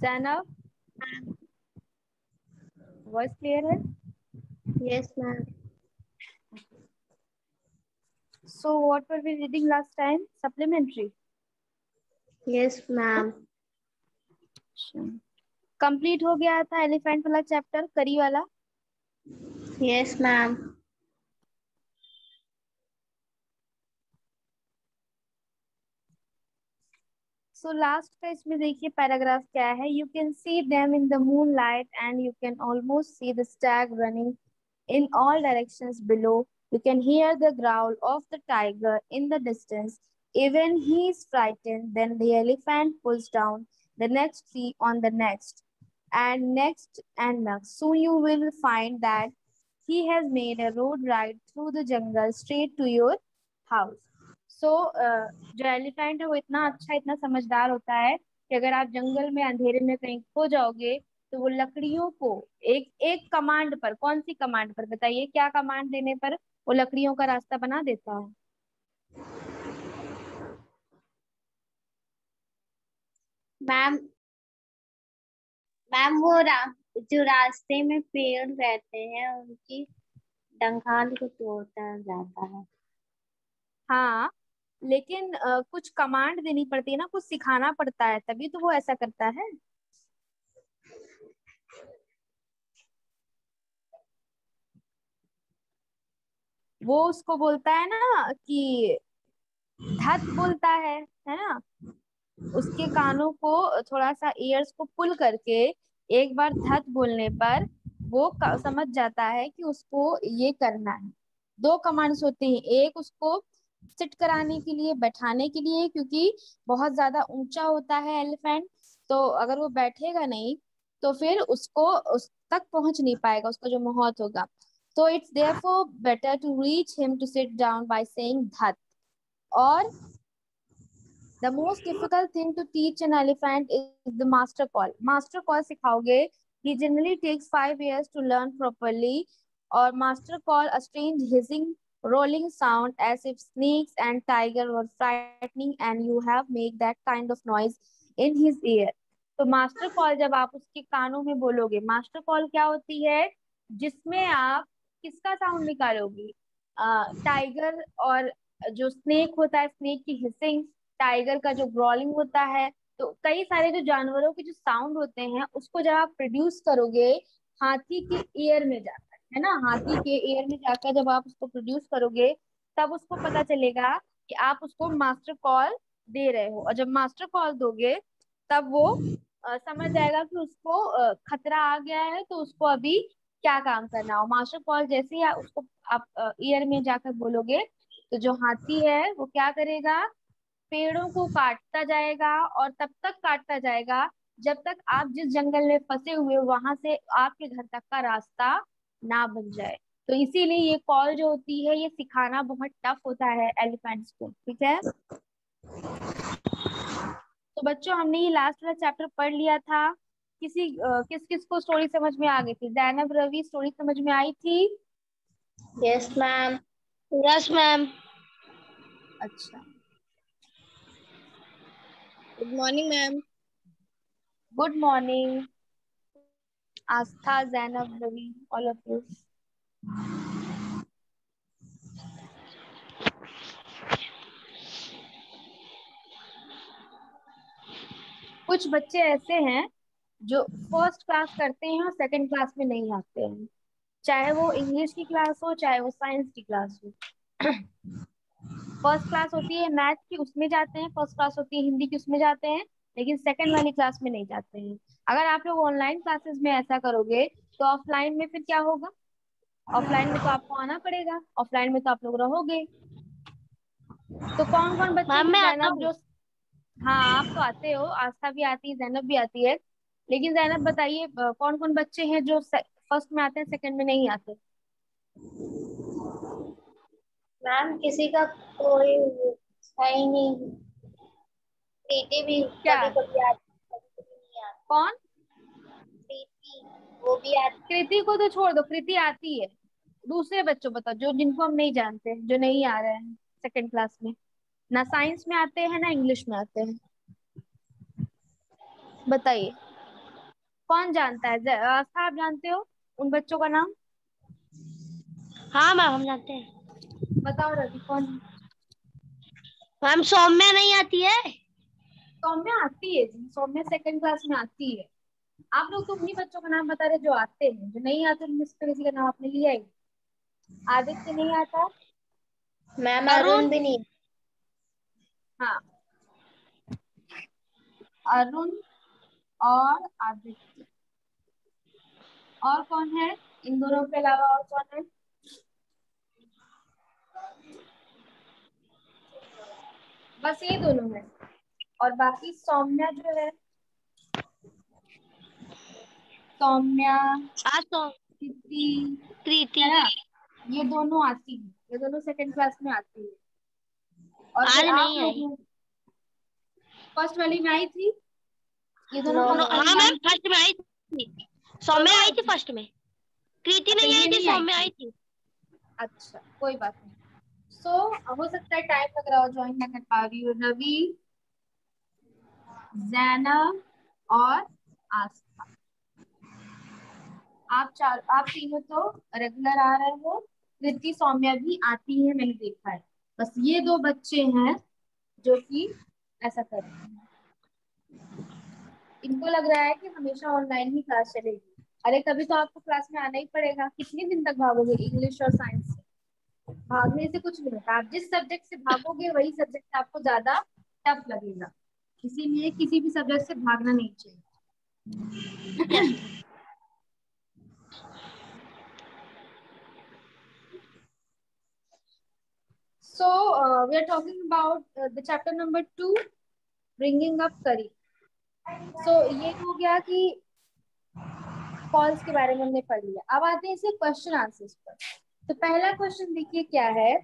Zainab, voice clear है? Yes, ma'am. So what were we reading last time? Supplementary. Yes, ma'am. Complete हो गया था elephant वाला chapter, करी वाला। Yes, ma'am. सो लास्ट का इसमें देखिए पैराग्राफ क्या है। You can see them in the moon light and you can almost see the Stag running in all directions below. You can hear the growl of the tiger in the distance. Even he is frightened. Then the elephant pulls down the next tree on the next and next and next. Soon you will find that he has made a road right through the jungle straight to your house. So जो elephant है वो इतना अच्छा इतना समझदार होता है कि अगर आप जंगल में अंधेरे में कहीं खो जाओगे तो वो लकड़ियों को एक एक कमांड पर, कौन सी कमांड पर बताइए, क्या कमांड देने पर वो लकड़ियों का रास्ता बना देता है? मैम मैम वो जो रास्ते में पेड़ रहते हैं उनकी डंगाल को तोड़ता जाता है। हाँ, लेकिन कुछ कमांड देनी पड़ती है ना, कुछ सिखाना पड़ता है, तभी तो वो ऐसा करता है। वो उसको बोलता है ना कि धत बोलता है ना। उसके कानों को थोड़ा सा ईयर्स को पुल करके एक बार धत बोलने पर वो समझ जाता है कि उसको ये करना है। दो कमांड्स होती हैं, एक उसको सिट कराने के लिए, बैठाने के लिए, क्योंकि बहुत ज्यादा ऊंचा होता है एलिफेंट, तो अगर वो बैठेगा नहीं तो फिर उसको उस तक पहुंच नहीं पाएगा, उसका जो मौत होगा। तो it's therefore better to reach him to sit down by saying धत। और the most difficult thing to teach an elephant is the master call. Master call सिखाओगे, he generally takes 5 years to learn properly. और master call, a strange hissing rolling sound as if snakes and tiger were frightening and you have make that kind of noise in his ear. तो master call जब आप उसके कानों में बोलोगे, master call क्या होती है, जिसमें आप किसका साउंड निकालोगे? टाइगर, और जो स्नेक होता है स्नेक की हिसिंग, टाइगर का जो ग्रॉलिंग होता है। तो कई सारे जो जानवरों के जो साउंड होते हैं उसको जब आप प्रोड्यूस करोगे हाथी के ईयर में जाकर, है ना, हाथी के ईयर में जाकर जब आप उसको प्रोड्यूस करोगे तब उसको पता चलेगा कि आप उसको मास्टर कॉल दे रहे हो। और जब मास्टर कॉल दोगे तब वो समझ जाएगा कि उसको खतरा आ गया है, तो उसको अभी क्या काम करना हो। मास्टर कॉल जैसे ही उसको आप ईयर में जाकर बोलोगे तो जो हाथी है वो क्या करेगा, पेड़ों को काटता जाएगा और तब तक काटता जाएगा जब तक आप जिस जंगल में फंसे हुए हो वहां से आपके घर तक का रास्ता ना बन जाए। तो इसीलिए ये कॉल जो होती है ये सिखाना बहुत टफ होता है एलिफेंट्स को, ठीक है। तो बच्चों हमने ये लास्ट वाला चैप्टर पढ़ लिया था। किस किस को स्टोरी समझ में आ गई थी? जैनब, रवि, स्टोरी समझ में आई थी? Yes, ma'am. Yes, ma'am. अच्छा, Good morning, ma'am. Good morning Astha, Zainab, Ravi, all of you. कुछ बच्चे ऐसे हैं जो फर्स्ट क्लास करते हैं और सेकंड क्लास में नहीं आते हैं, चाहे वो इंग्लिश की क्लास हो चाहे वो साइंस की क्लास हो। फर्स्ट क्लास होती है मैथ की, उसमें जाते हैं, फर्स्ट क्लास होती है हिंदी की, उसमें जाते हैं, लेकिन सेकंड वाली क्लास में नहीं जाते हैं। अगर आप लोग ऑनलाइन क्लासेस में ऐसा करोगे तो ऑफलाइन में फिर क्या होगा? ऑफलाइन में तो आपको आना पड़ेगा, ऑफलाइन में तो आप लोग रहोगे। तो कौन कौन बच्चे मैम हैं मैं आता जैनब हूँ। जो, हाँ आप तो आते हो, आस्था भी आती है, जैनब भी आती है, लेकिन जैनब बताइए कौन कौन बच्चे हैं जो फर्स्ट में आते हैं सेकंड में नहीं आते? मैम किसी का कोई है ही नहीं। प्रीति भी क्या? कभी कभी आती है, कभी कभी नहीं आती। कौन? प्रीति वो भी आती है। कृति को तो छोड़ दो, कृति आती है। दूसरे बच्चों बताओ जो जिनको हम नहीं जानते, जो नहीं आ रहे हैं सेकंड क्लास में, ना साइंस में आते हैं ना इंग्लिश में आते हैं, बताइए। कौन जानता है? आस्था, आप जानते हो उन बच्चों का नाम? हाँ मैम हम जानते हैं। बताओ रवि, कौन है? मैम सौम्या नहीं आती है। सौम्या आती है जी, सौम्या सेकंड क्लास में आती है। आप लोग तो उन्हीं बच्चों का नाम बता रहे जो आते हैं, जो नहीं आते उनमें से तो किसी का नाम आपने लिया ही। आदित्य नहीं आता। मैम अरुण। अरुण भी नहीं। हाँ, अरुण और आदित्य। और कौन है इन दोनों के अलावा? और कौन है? बस ये दोनों है। और बाकी सौम्या जो है, सौम्या, आज तो कृति, कृति। है ना, ये दोनों आती है, ये दोनों सेकंड क्लास में आती है। और फिर आज आप नहीं लोग आई। फर्स्ट वाली में आई थी, ये दोनों नो फर्स्ट मैम। वाली हाँ में मैम आई थी। फर्स्ट में आई थी। सौम्या दोनों आई आई थी थी। फर्स्ट में। कृति अच्छा, नहीं आई ये थी, नहीं आई सौम्या थी। आई थी। अच्छा, कोई बात नहीं। सो हो सकता है टाइम लग रहा हो, ज्वाइन ना कर पा रही हो। रवि, जैना और आस्था, आप तीनों तो रेगुलर आ रहे हो। कृति, सौम्या भी आती है, मैंने देखा है। बस ये दो बच्चे हैं जो कि ऐसा कर रहे हैं। इनको लग रहा है कि हमेशा ऑनलाइन ही क्लास चलेगी। अरे कभी तो आपको क्लास में आना ही पड़ेगा। कितने दिन तक भागोगे इंग्लिश और साइंस से? भागने से कुछ नहीं होता। आप जिस सब्जेक्ट से भागोगे वही सब्जेक्ट आपको ज्यादा टफ लगेगा। इसीलिए किसी भी सब्जेक्ट से भागना नहीं चाहिए। Yes. So we are talking about the chapter number 2, bringing up curry. So ये हो गया कि कॉल्स के बारे में हमने पढ़ लिया। अब आते हैं इसे क्वेश्चन आंसर्स पर। तो पहला क्वेश्चन देखिए क्या है।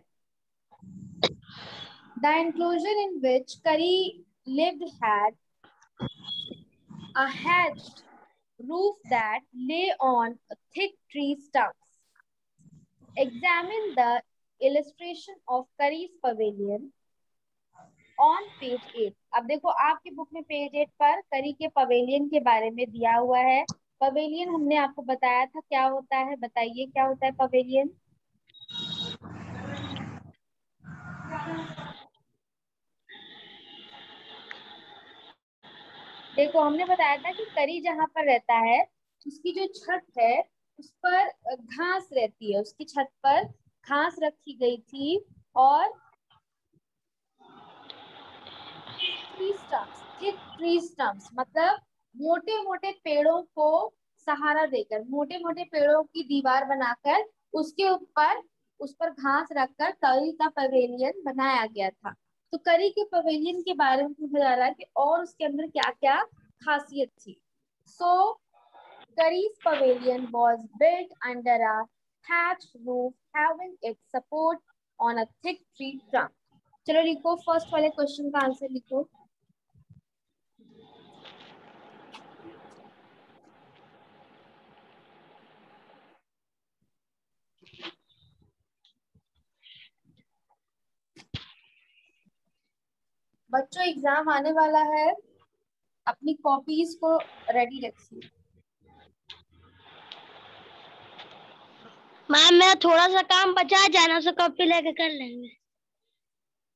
The enclosure in which Curry lived had a hedged roof that lay on thick tree stumps. Examine the illustration of Curry's pavilion on page 8। अब देखो आपकी बुक में पेज 8 पर करी के पवेलियन के बारे में दिया हुआ है। पवेलियन हमने आपको बताया था क्या होता है, बताइए क्या होता है पवेलियन? देखो हमने बताया था कि करी जहां पर रहता है उसकी जो छत है उस पर घास रहती है, उसकी छत पर घास रखी गई थी। और tree stumps, thick tree stumps मतलब मोटे मोटे पेड़ों को सहारा देकर, मोटे मोटे पेड़ों की दीवार बनाकर उसके ऊपर, उस पर घास रखकर करी का पवेलियन बनाया गया था। तो करी के पवेलियन के बारे में पूछा जा रहा है कि और उसके अंदर क्या क्या खासियत थी। सो Curry's pavilion was built under a thatched roof having its support on a thick tree trunk. चलो लिखो, फर्स्ट वाले क्वेश्चन का आंसर लिखो। बच्चों एग्जाम आने वाला है, अपनी कॉपीज को रेडी रखिए। मैम मैं थोड़ा सा काम बचा है, जाना से कॉपी लेके कर लेंगे।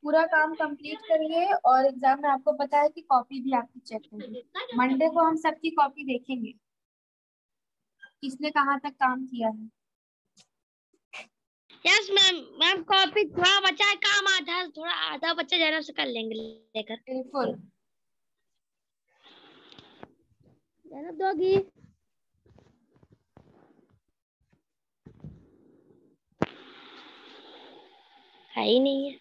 पूरा काम कंप्लीट करिए और एग्जाम में आपको पता है कि कॉपी भी आपकी चेक होगी। मंडे को हम सबकी कॉपी देखेंगे, किसने कहाँ तक काम किया है। Yes ma'am. मैम कॉपी थोड़ा बचा है, काम आधा थोड़ा आधा बच्चा जाना से कर लेंगे लेकर। बिल्कुल। जाना दोगी? है ही नहीं है।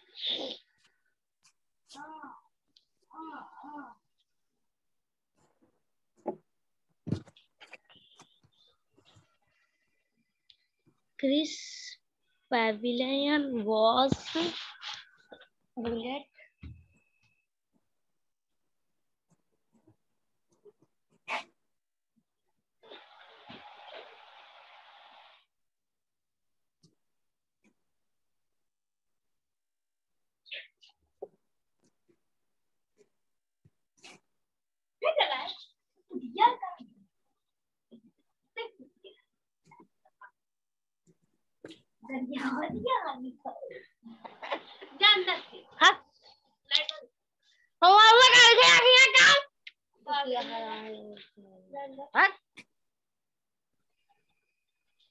क्रिस pavilion was bullet हाँ हमारा कर गया क्या काम हाँ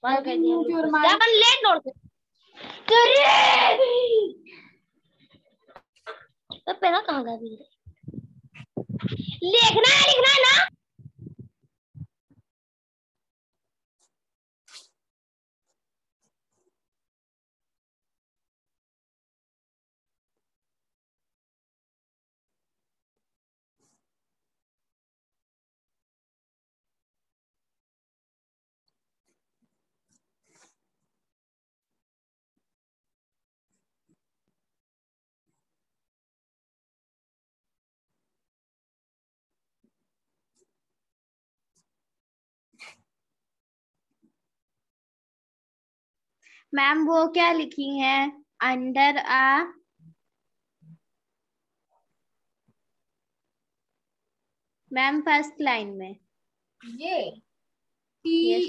बंद कर दिया क्या अपन लेट नोट तो पहला कहाँ गया लिखना है ना मैम वो क्या लिखी है अंडर आ मैम फर्स्ट लाइन में ये यस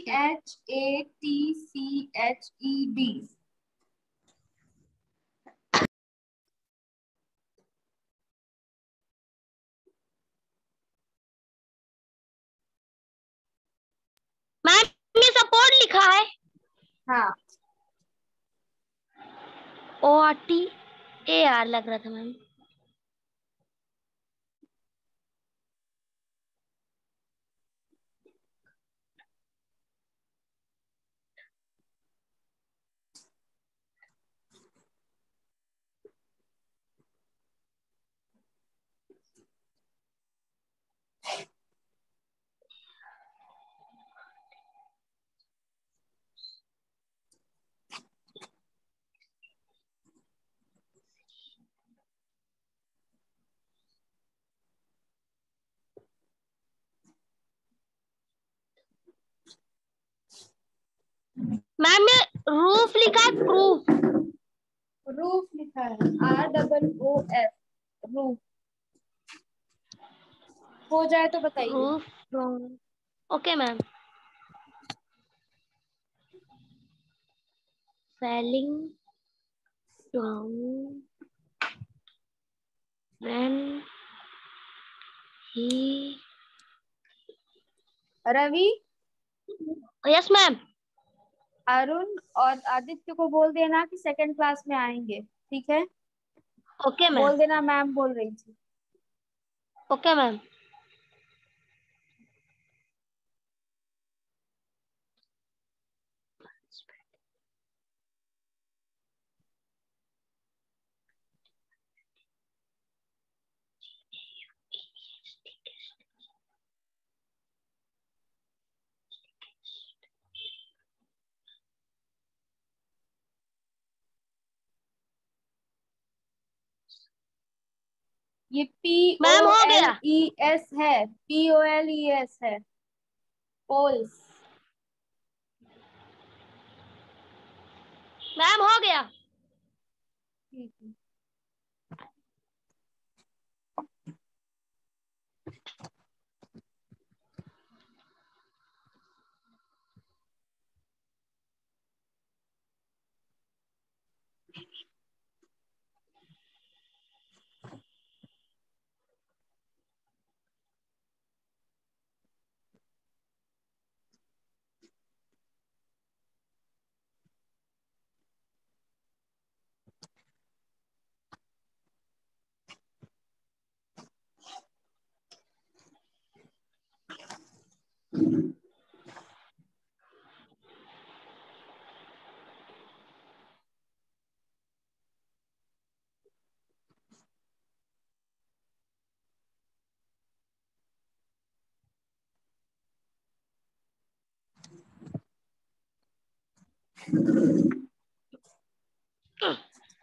THATCHED। मैम ये सपोर्ट लिखा है हाँ ORTAR लग रहा था मैम मैम ये रूफ लिखा है प्रूफ रूफ लिखा है ROOF रूफ। हो जाए तो बताइए। Roof okay ma'am falling down when he Ravi, yes ma'am Arun और आदित्य को बोल देना कि सेकंड क्लास में आएंगे, ठीक है? ओके मैम बोल देना मैम बोल रही थी। ओके मैम ये मैम हो गया POLES है, POLES है, पोल्स। मैम हो गया ठीक है।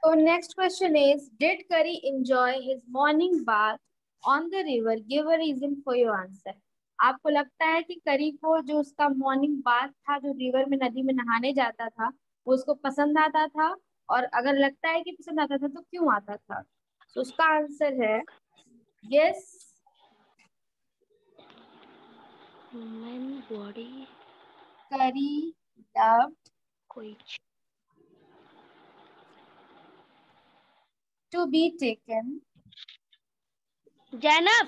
So next question is, did Curry enjoy his morning bath on the river? Give a reason for your answer. आपको लगता है कि करी को जो उसका मॉर्निंग बाथ था, जो रिवर में नदी में नहाने जाता था, वो उसको पसंद आता था? और अगर लगता है कि पसंद आता था तो क्यों आता था? तो उसका आंसर है यस। बॉडी करी लव्ड कोई to be taken Zainab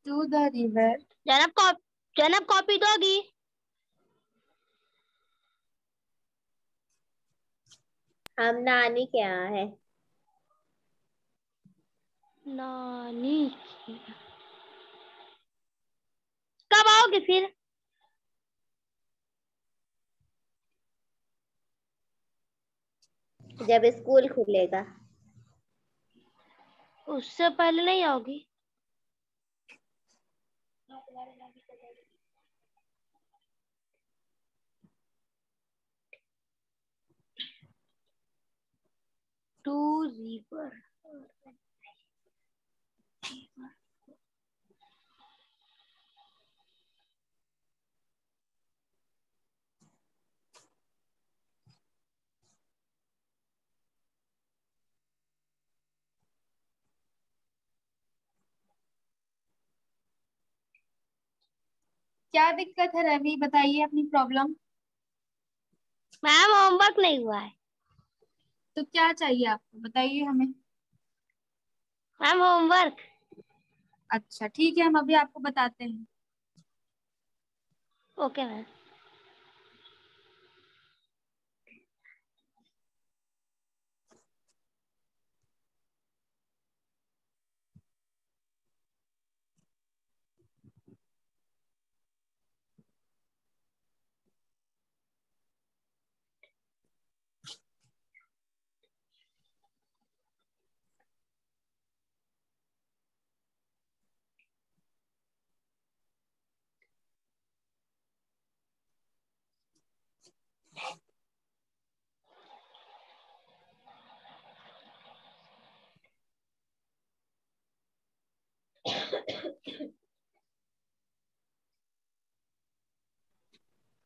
to the river Zainab copy दोगी? हम नानी के यहाँ है। नानी कब आओगे फिर? जब स्कूल खुलेगा। उससे पहले नहीं आओगी? टू रिवर क्या दिक्कत है रवि, बताइए अपनी प्रॉब्लम। मैम होमवर्क नहीं हुआ है। तो क्या चाहिए आपको, बताइए हमें। Ma'am homework. अच्छा ठीक है, हम अभी आपको बताते हैं। Okay ma'am.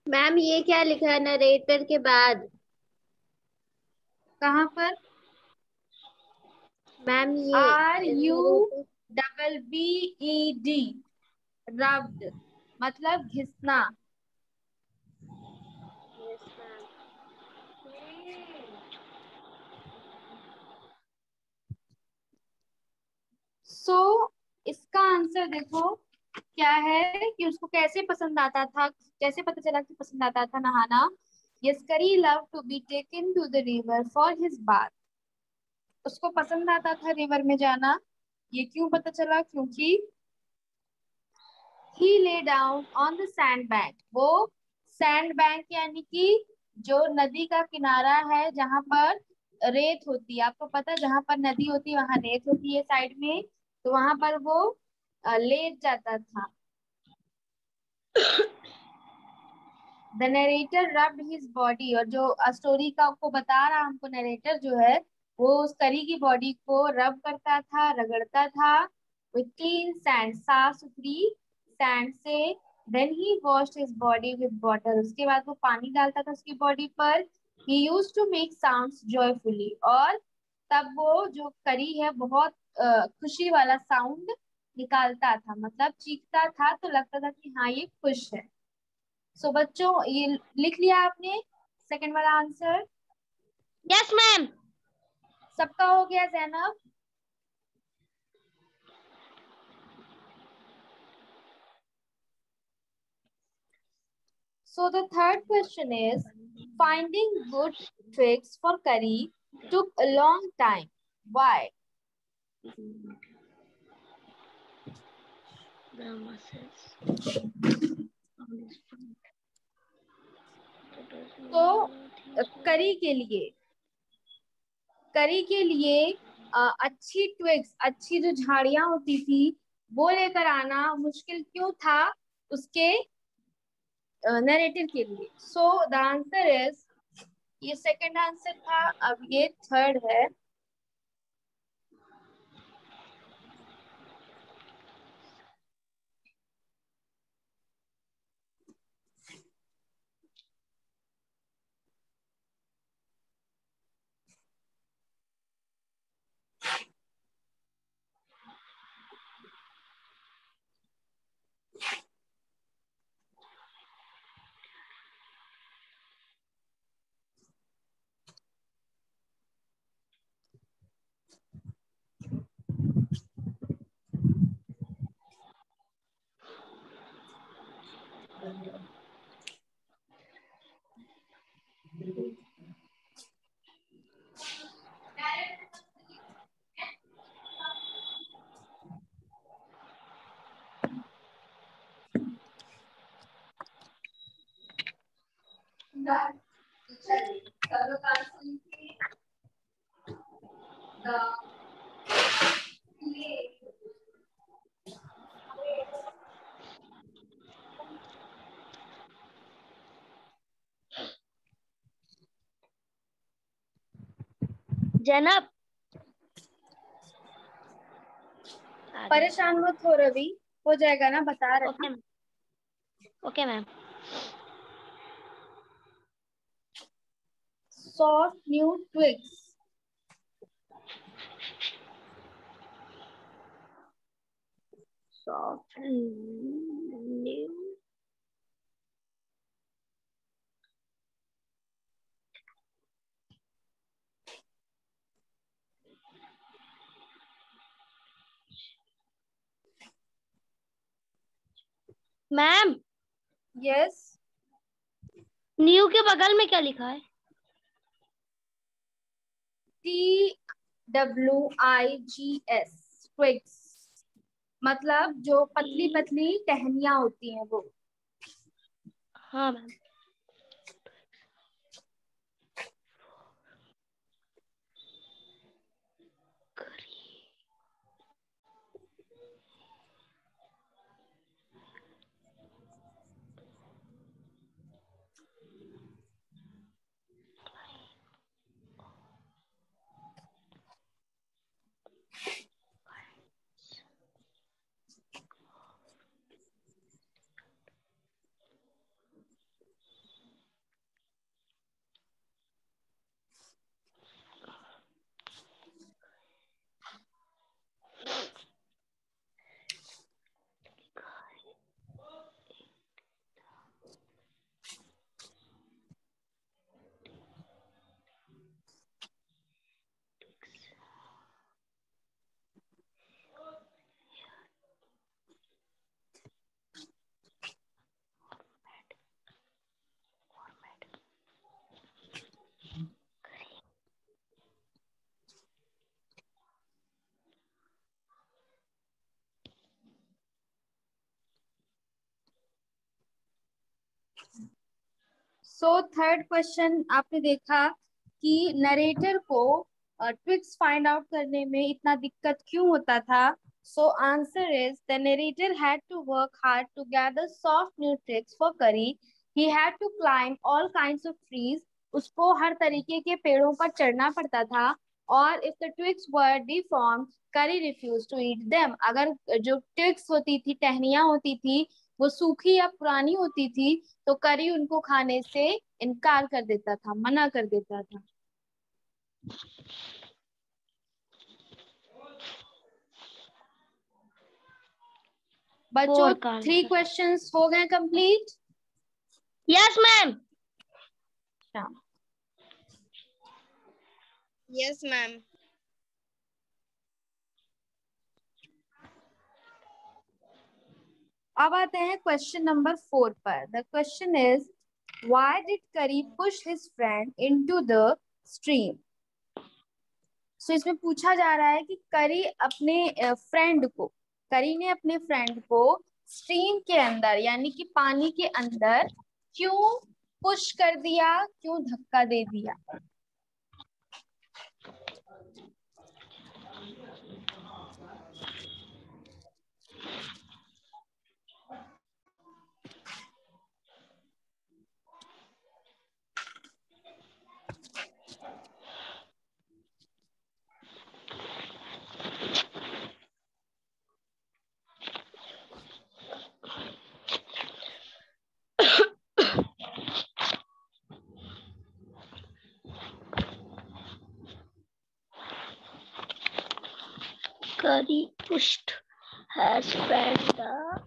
मैम ये क्या लिखा है नरेटर के बाद? कहाँ पर? मैम ये RUBBED, रब्ड, मतलब घिसना। Yes ma'am. सो इसका आंसर देखो क्या है कि उसको कैसे पसंद आता था, कैसे पता चला कि पसंद आता था नहाना। यस्करी love to be taken to the river for his bath. उसको पसंद आता था रिवर में जाना। ये क्यों पता चला? क्योंकि he lay down on the sand bank. वो सैंड बैंक यानी कि जो नदी का किनारा है जहां पर रेत होती है, आपको पता है जहां पर नदी होती है वहां रेत होती है साइड में, तो वहां पर वो लेट जाता था। The narrator rubbed his body, और जो स्टोरी का आपको बता रहा हमको नरेटर जो है, वो उस करी की बॉडी को रब करता था, रगड़ता था विथ क्लीन सैंड, साफ सुथरी सैंड से। Then he washed his body with water, उसके बाद वो पानी डालता था उसकी बॉडी पर। He used to make sounds joyfully, और तब वो जो करी है बहुत खुशी वाला साउंड निकालता था, मतलब चीखता था तो लगता था कि हाँ ये खुश है। सो बच्चों ये लिख लिया आपने सेकंड वाला आंसर? Yes ma'am. सबका हो गया Zainab? So the third question is, finding good tricks for curry took a long time. Why? तो करी के लिए अच्छी ट्विग्स, अच्छी जो झाड़ियां होती थी वो लेकर आना मुश्किल क्यों था उसके नरेटिव के लिए? सो द आंसर इज, ये सेकंड आंसर था, अब ये थर्ड है। जनाब परेशान मत हो रवि, हो जाएगा ना, बता रहे ओके ना। Okay ma'am. Soft new twigs. Soft new ma'am, yes, new के बगल में क्या लिखा है? TWIGS, ट्विग्स, मतलब जो पतली पतली टहनियां होती हैं वो। हाँ मैम। सो थर्ड क्वेश्चन आपने देखा कि नरेटर को ट्विक्स फाइंड आउट करने में इतना दिक्कत क्यों होता था। So answer is the narrator had to work hard to gather soft new twigs for Kari. He had to climb all kinds of trees. उसको हर तरीके के पेड़ों पर चढ़ना पड़ता था। और if the twigs were deformed, करी रिफ्यूज टू ईट देम। अगर जो ट्विग्स होती थी, टहनियां होती थी, वो सूखी या पुरानी होती थी, तो करी उनको खाने से इनकार कर देता था, मना कर देता था। बच्चों, फोर का 3 आंसर। क्वेश्चंस हो गए complete. Yes ma'am. Yes ma'am. अब आते हैं क्वेश्चन नंबर 4 पर। The question is, why did Kari push his friend into the stream. So इसमें पूछा जा रहा है कि करी ने अपने फ्रेंड को स्ट्रीम के अंदर यानी कि पानी के अंदर क्यों पुश कर दिया, क्यों धक्का दे दिया। Curry pushed her friend the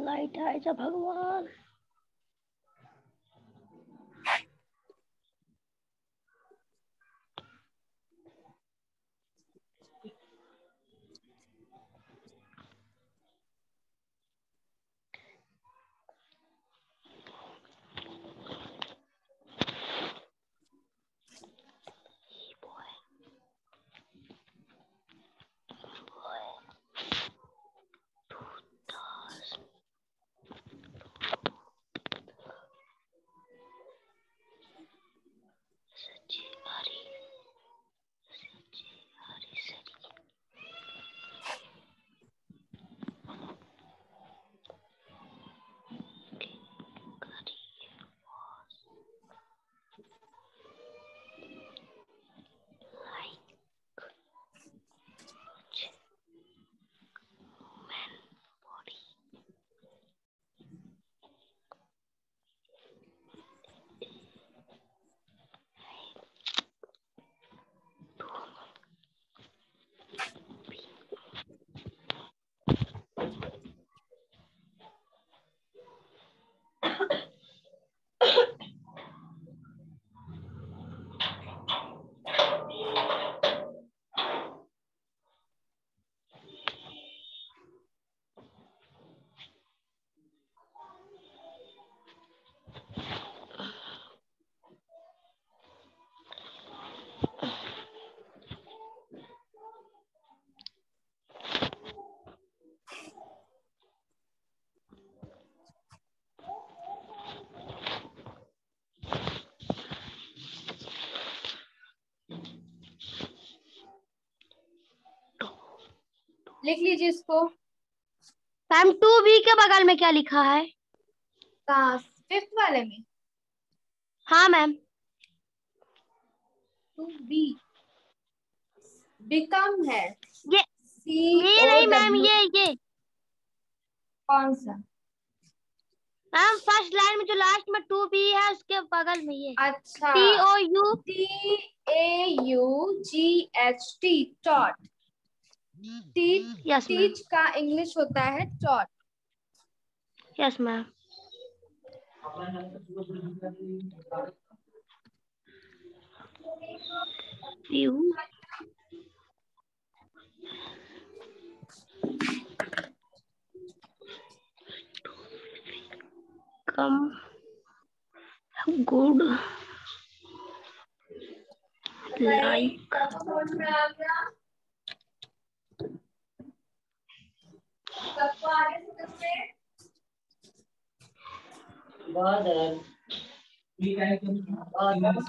light आए जा भगवान। लिख लीजिए इसको। मैम 2B के बगल में क्या लिखा है? कहाँ, फिफ्थ वाले में? हाँ मैम। टू बी बिकम है। ये ये नहीं मैम, COW। ये कौन सा? मैम फर्स्ट लाइन में जो लास्ट में 2B है उसके बगल में ये अच्छा, TOU। TAUGHT, taught. Yes ma'am. Teach का इंग्लिश होता है taught. Yes ma'am. You come good like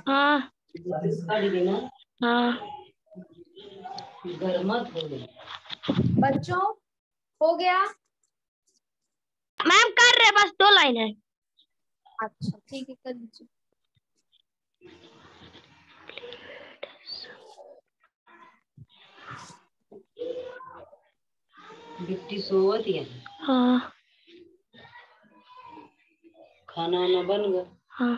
हाँ हाँ। बच्चों, हो गया? मैम कर रहे, बस 2 लाइन है। अच्छा ठीक है, कर लीजिए। बिट्टी सोवत है। हाँ खाना वाना बन गया? हाँ।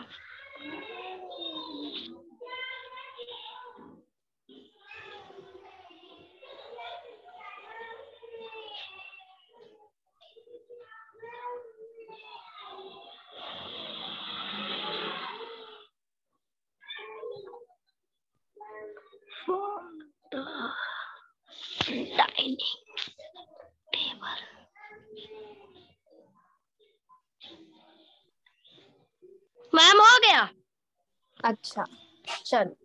Dining table. मैम हो गया। अच्छा चलो।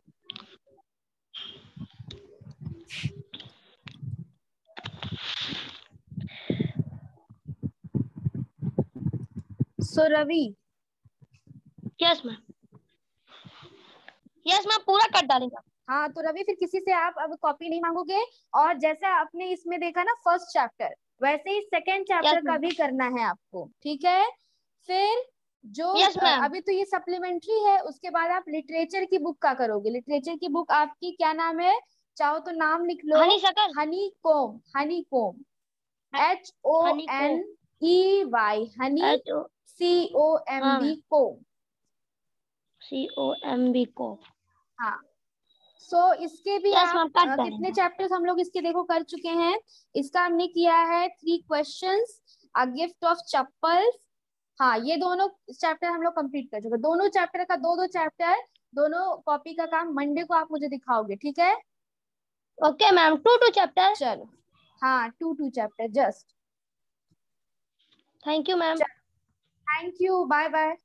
So Ravi, yes ma'am, yes ma'am, पूरा कर डालेंगे। हाँ तो रवि फिर किसी से आप अब कॉपी नहीं मांगोगे, और जैसा आपने इसमें देखा ना फर्स्ट चैप्टर, वैसे ही सेकंड चैप्टर Yes, का ma'am. भी करना है आपको, ठीक है। फिर जो Yes, ma'am. अभी तो ये सप्लीमेंट्री है, उसके बाद आप लिटरेचर की बुक का करोगे। लिटरेचर की बुक आपकी क्या नाम है, चाहो तो नाम लिख लो। हनी शकल। हनी कोम, हनी कोम, honeycomb. HONEY, हनी COMB कोम। COMB को। हाँ सो इसके भी Yes, आप ma'am, कर कितने डालेंगे। चैप्टर्स हम लोग इसके देखो कर चुके हैं। इसका हमने किया है 3 questions, a gift of chappals. हाँ ये दोनों चैप्टर हम लोग कंप्लीट कर चुके हैं। दोनों चैप्टर का दो चैप्टर, दोनों कॉपी का काम मंडे को आप मुझे दिखाओगे, ठीक है। Okay ma'am, 2 chapter. चलो हाँ 2 chapter just. Thank you ma'am. Thank you, bye bye.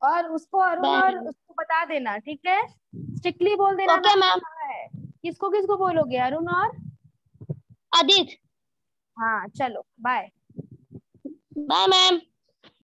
और उसको अरुण बाय। और उसको बता देना, ठीक है। स्ट्रिक्टली बोल देना ओके मैम मैम। कहाँ है। किसको किसको बोलोगे, अरुण और? आदित्य। हाँ चलो बाय। Bye ma'am.